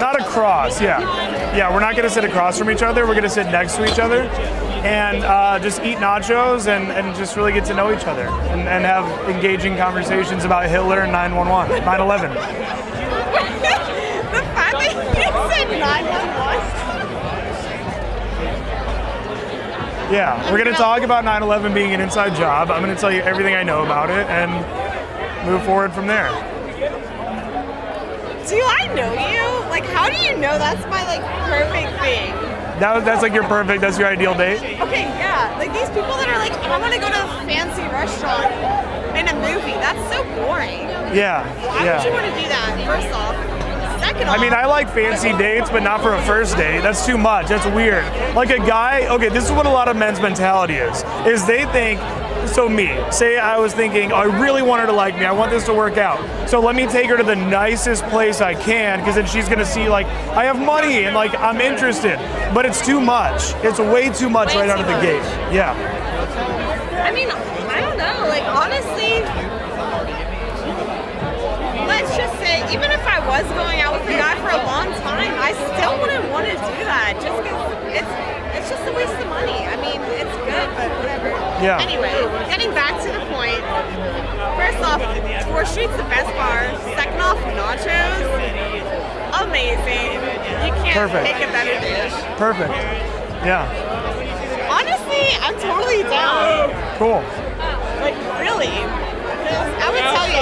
Not across, yeah. Yeah, we're not gonna sit across from each other. We're gonna sit next to each other and just eat nachos and just really get to know each other and have engaging conversations about Hitler and 9/11. The fact that you said 9/11. Yeah, we're gonna talk about 9/11 being an inside job. I'm gonna tell you everything I know about it and move forward from there. Do I know you? Like, how do you know that's my, like, perfect thing? That's like your perfect, that's your ideal date? Okay, yeah. Like, these people that are like, I want to go to a fancy restaurant in a movie. That's so boring. Yeah, Why would you want to do that, first off? Second off, I mean, I like fancy dates, but not for a first date. That's too much. That's weird. Like a guy, okay, this is what a lot of men's mentality is they think, so me, say I was thinking, oh, I really want her to like me. I want this to work out. So let me take her to the nicest place I can, because then she's gonna see like, I have money and like, I'm interested. But it's too much. It's way too much right out of the gate. Yeah. I mean, I don't know. Like, honestly, let's just say, even if I was going out with a guy for a long time, I still wouldn't want to do that, just because it's just a waste of money. I mean, it's good, but whatever. Yeah. Anyway, getting back to the point. First off, 4th Street's the best bar. Second off, nachos, amazing. You can't pick a better dish. Perfect. Yeah. Honestly, I'm totally down. Cool. Like, really. I would tell you,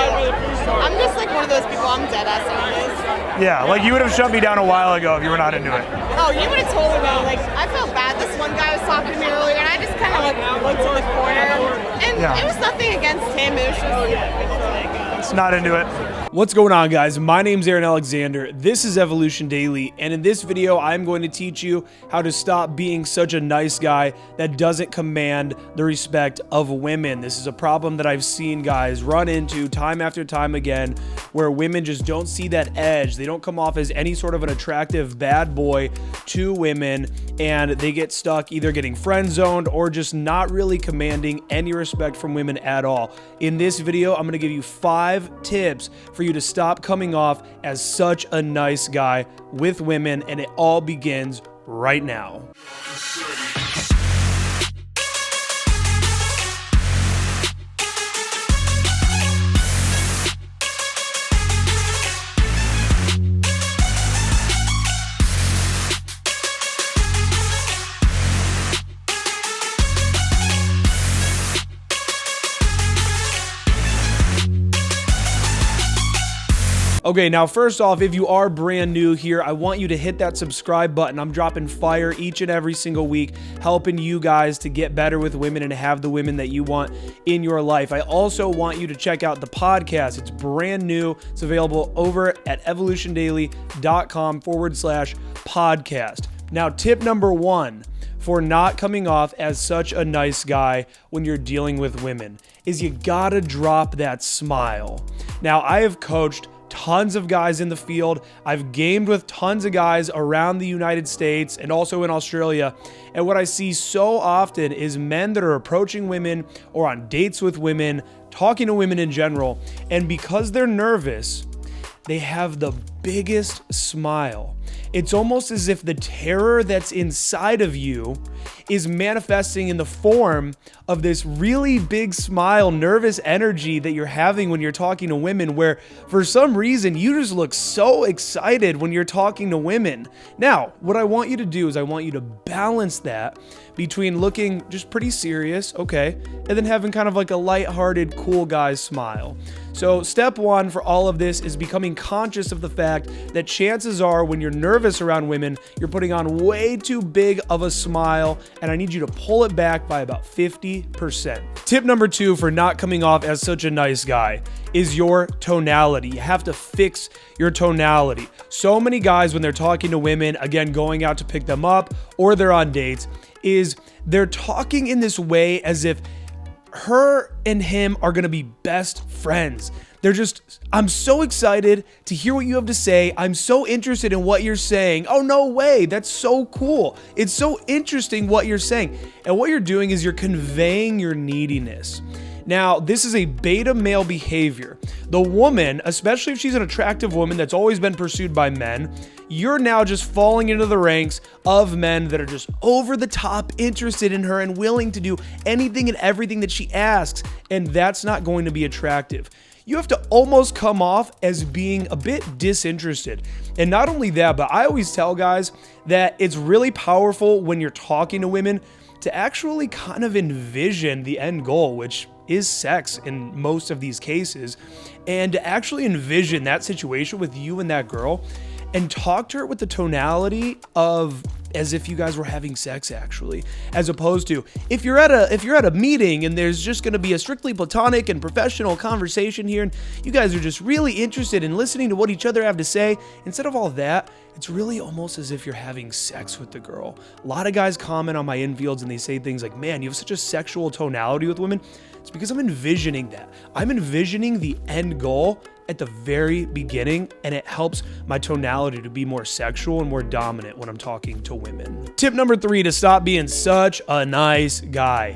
I'm just like one of those people, I'm dead ass honest. Yeah, like you would have shut me down a while ago if you were not into it. Oh, you would have told me. Like, I felt bad. This one guy was talking to me earlier, and I just kind of like looked in the corner, and it was nothing against him. It was just It's not into it. What's going on, guys? My name's Aaron Alexander. This is Evolution Daily, and in this video, I'm going to teach you how to stop being such a nice guy that doesn't command the respect of women. This is a problem that I've seen guys run into time after time again, where women just don't see that edge. They don't come off as any sort of an attractive bad boy to women, and they get stuck either getting friend zoned or just not really commanding any respect from women at all. In this video, I'm going to give you 5 tips for you to stop coming off as such a nice guy with women, and it all begins right now. Okay, now first off, if you are brand new here, I want you to hit that subscribe button. I'm dropping fire each and every single week, helping you guys to get better with women and have the women that you want in your life. I also want you to check out the podcast. It's brand new. It's available over at evolutiondaily.com/podcast. Now, tip number 1 for not coming off as such a nice guy when you're dealing with women is you gotta drop that smile. Now, I have coached tons of guys in the field. I've gamed with tons of guys around the United States and also in Australia. And what I see so often is men that are approaching women or on dates with women, talking to women in general, and because they're nervous, they have the biggest smile. It's almost as if the terror that's inside of you is manifesting in the form of this really big smile, nervous energy that you're having when you're talking to women, where for some reason you just look so excited when you're talking to women. Now, what I want you to do is I want you to balance that between looking just pretty serious, okay, and then having kind of like a lighthearted, cool guy smile. So step 1 for all of this is becoming conscious of the fact that chances are when you're nervous around women, you're putting on way too big of a smile, and I need you to pull it back by about 50%. Tip number 2 for not coming off as such a nice guy is your tonality. You have to fix your tonality. So many guys, when they're talking to women, again, going out to pick them up or they're on dates, is they're talking in this way as if her and him are gonna be best friends. They're just, I'm so excited to hear what you have to say. I'm so interested in what you're saying. Oh, no way. That's so cool. It's so interesting what you're saying. And what you're doing is you're conveying your neediness. Now, this is a beta male behavior. The woman, especially if she's an attractive woman that's always been pursued by men, you're now just falling into the ranks of men that are just over the top interested in her and willing to do anything and everything that she asks, and that's not going to be attractive. You have to almost come off as being a bit disinterested. And not only that, but I always tell guys that it's really powerful when you're talking to women to actually kind of envision the end goal, which is sex in most of these cases, and to actually envision that situation with you and that girl and talk to her with the tonality of as if you guys were having sex, actually, as opposed to if you're at a meeting and there's just going to be a strictly platonic and professional conversation here and you guys are just really interested in listening to what each other have to say. Instead of all that, it's really almost as if you're having sex with the girl. A lot of guys comment on my infields and they say things like, man, you have such a sexual tonality with women. It's because I'm envisioning that. I'm envisioning the end goal at the very beginning, and it helps my tonality to be more sexual and more dominant when I'm talking to women. Tip number 3 to stop being such a nice guy.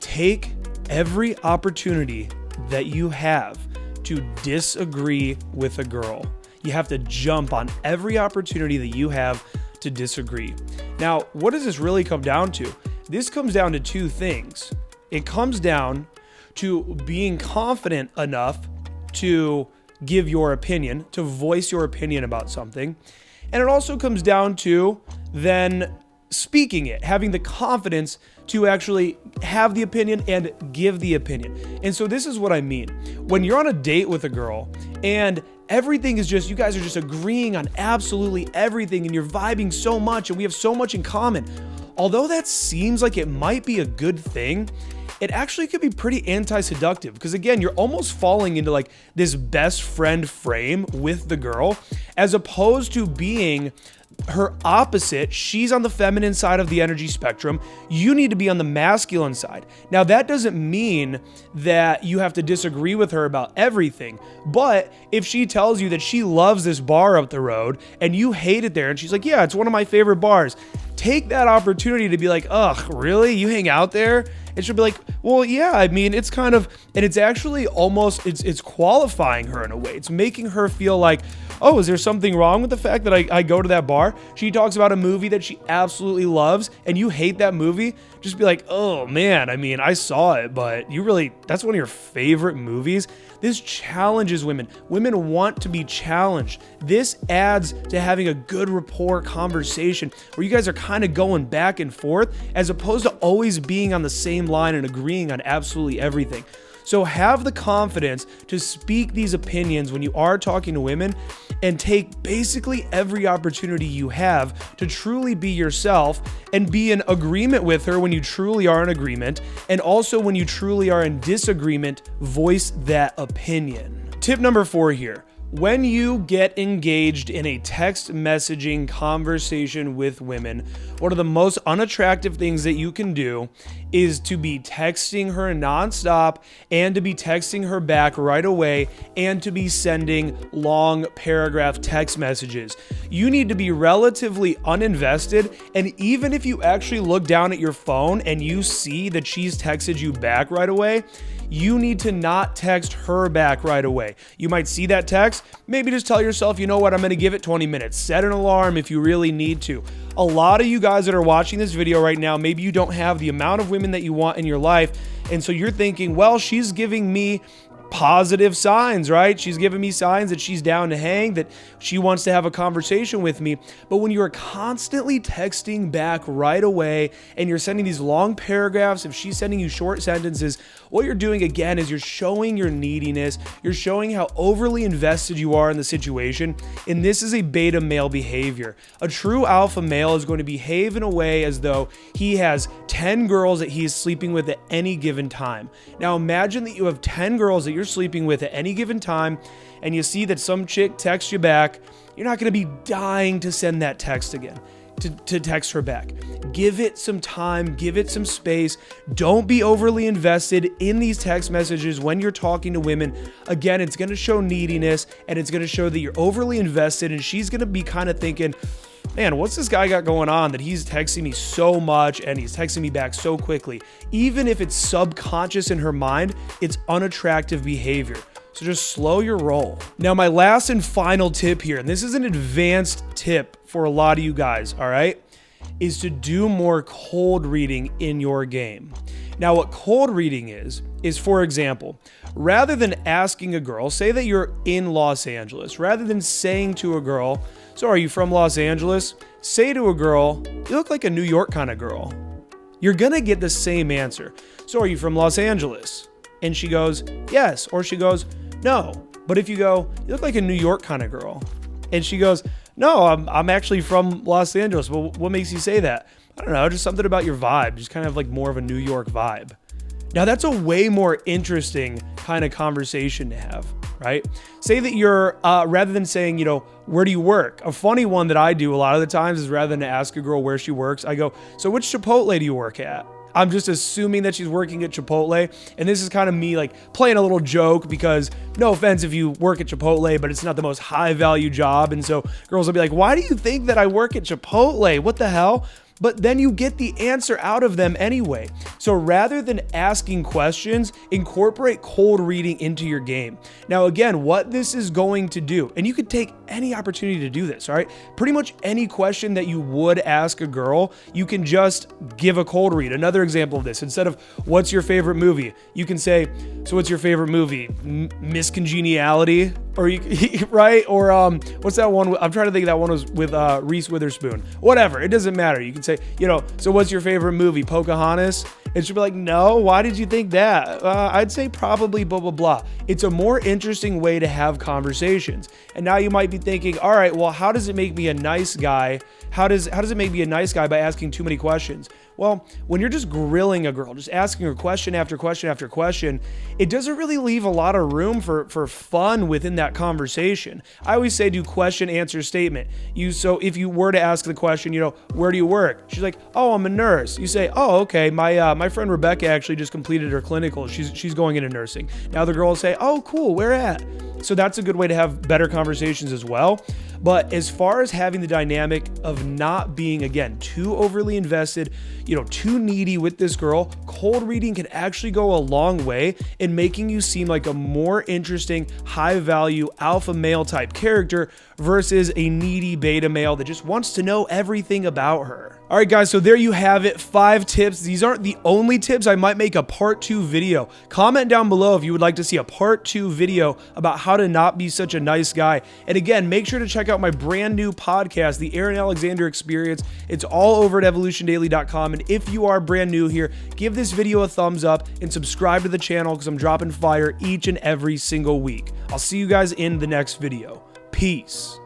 Take every opportunity that you have to disagree with a girl. You have to jump on every opportunity that you have to disagree. Now, what does this really come down to? This comes down to 2 things. It comes down to being confident enough to give your opinion, to voice your opinion about something. And it also comes down to then speaking it, having the confidence to actually have the opinion and give the opinion. And so this is what I mean. When you're on a date with a girl and everything is just, you guys are just agreeing on absolutely everything and you're vibing so much and we have so much in common. Although that seems like it might be a good thing, it actually could be pretty anti-seductive because again, you're almost falling into like this best friend frame with the girl as opposed to being her opposite. She's on the feminine side of the energy spectrum. You need to be on the masculine side. Now, that doesn't mean that you have to disagree with her about everything, but if she tells you that she loves this bar up the road and you hate it there and she's like, yeah, it's one of my favorite bars, take that opportunity to be like, ugh, really? You hang out there? It should be like, well, yeah, I mean, it's kind of, and it's actually almost, it's qualifying her in a way. It's making her feel like, oh, is there something wrong with the fact that I go to that bar? She talks about a movie that she absolutely loves and you hate that movie. Just be like, oh man, I mean, I saw it, but you really, that's one of your favorite movies. This challenges women. Women want to be challenged. This adds to having a good rapport conversation where you guys are kind of going back and forth as opposed to always being on the same line and agreeing on absolutely everything. So have the confidence to speak these opinions when you are talking to women and take basically every opportunity you have to truly be yourself and be in agreement with her when you truly are in agreement. And also when you truly are in disagreement, voice that opinion. Tip number 4 here. When you get engaged in a text messaging conversation with women, one of the most unattractive things that you can do is to be texting her nonstop and to be texting her back right away and to be sending long paragraph text messages. You need to be relatively uninvested, and even if you actually look down at your phone and you see that she's texted you back right away, you need to not text her back right away. You might see that text, maybe just tell yourself, you know what, I'm going to give it 20 minutes. Set an alarm if you really need to. A lot of you guys that are watching this video right now, maybe you don't have the amount of women that you want in your life, and so you're thinking, well, she's giving me positive signs, right? She's giving me signs that she's down to hang, that she wants to have a conversation with me. But when you're constantly texting back right away and you're sending these long paragraphs, if she's sending you short sentences, what you're doing again is you're showing your neediness. You're showing how overly invested you are in the situation. And this is a beta male behavior. A true alpha male is going to behave in a way as though he has 10 girls that he is sleeping with at any given time. Now imagine that you have 10 girls that you're sleeping with at any given time and you see that some chick texts you back. You're not going to be dying to send that text again, to text her back. Give it some time, give it some space. Don't be overly invested in these text messages when you're talking to women. Again, it's going to show neediness and it's going to show that you're overly invested, and she's going to be kind of thinking, man, what's this guy got going on that he's texting me so much and he's texting me back so quickly? Even if it's subconscious in her mind, it's unattractive behavior. So just slow your roll. Now, my last and final tip here, and this is an advanced tip for a lot of you guys, all right, is to do more cold reading in your game. Now, what cold reading is for example, rather than asking a girl, say that you're in Los Angeles, rather than saying to a girl, so are you from Los Angeles? Say to a girl, you look like a New York kind of girl. You're gonna get the same answer. So are you from Los Angeles? And she goes, yes. Or she goes, no. But if you go, you look like a New York kind of girl. And she goes, no, I'm actually from Los Angeles. Well, what makes you say that? I don't know, just something about your vibe, just kind of like more of a New York vibe. Now that's a way more interesting kind of conversation to have, right? Say that you're, rather than saying, you know, where do you work? A funny one that I do a lot of the times is rather than ask a girl where she works, I go, so which Chipotle do you work at? I'm just assuming that she's working at Chipotle. And this is kind of me like playing a little joke because no offense if you work at Chipotle, but it's not the most high value job. And so girls will be like, why do you think that I work at Chipotle? What the hell? But then you get the answer out of them anyway. So rather than asking questions, incorporate cold reading into your game. Now, again, what this is going to do, and you could take any opportunity to do this, all right? Pretty much any question that you would ask a girl, you can just give a cold read. Another example of this, instead of what's your favorite movie, you can say, so what's your favorite movie? Miss Congeniality? Or you, right? Or what's that one? I'm trying to think. That one was with Reese Witherspoon. Whatever. It doesn't matter. You can say, you know, so what's your favorite movie? Pocahontas? And she'll be like, no, why did you think that? I'd say probably blah, blah, blah. It's a more interesting way to have conversations. And now you might be thinking, all right, well, how does it make me a nice guy? How does it make me a nice guy by asking too many questions? Well, when you're just grilling a girl, just asking her question after question after question, it doesn't really leave a lot of room for fun within that conversation. I always say do question, answer, statement. So if you were to ask the question, you know, where do you work? She's like, oh, I'm a nurse. You say, oh, okay, my friend Rebecca actually just completed her clinical. She's going into nursing. Now the girl will say, oh, cool, where at? So that's a good way to have better conversations as well. But as far as having the dynamic of not being, again, too overly invested, you know, too needy with this girl, cold reading can actually go a long way in making you seem like a more interesting, high value alpha male type character versus a needy beta male that just wants to know everything about her. All right, guys, so there you have it. 5 tips. These aren't the only tips. I might make a part 2 video. Comment down below if you would like to see a part 2 video about how to not be such a nice guy. And again, make sure to check out my brand new podcast, The Aaron Alexander Experience. It's all over at evolutiondaily.com. And if you are brand new here, give this video a thumbs up and subscribe to the channel because I'm dropping fire each and every single week. I'll see you guys in the next video. Peace.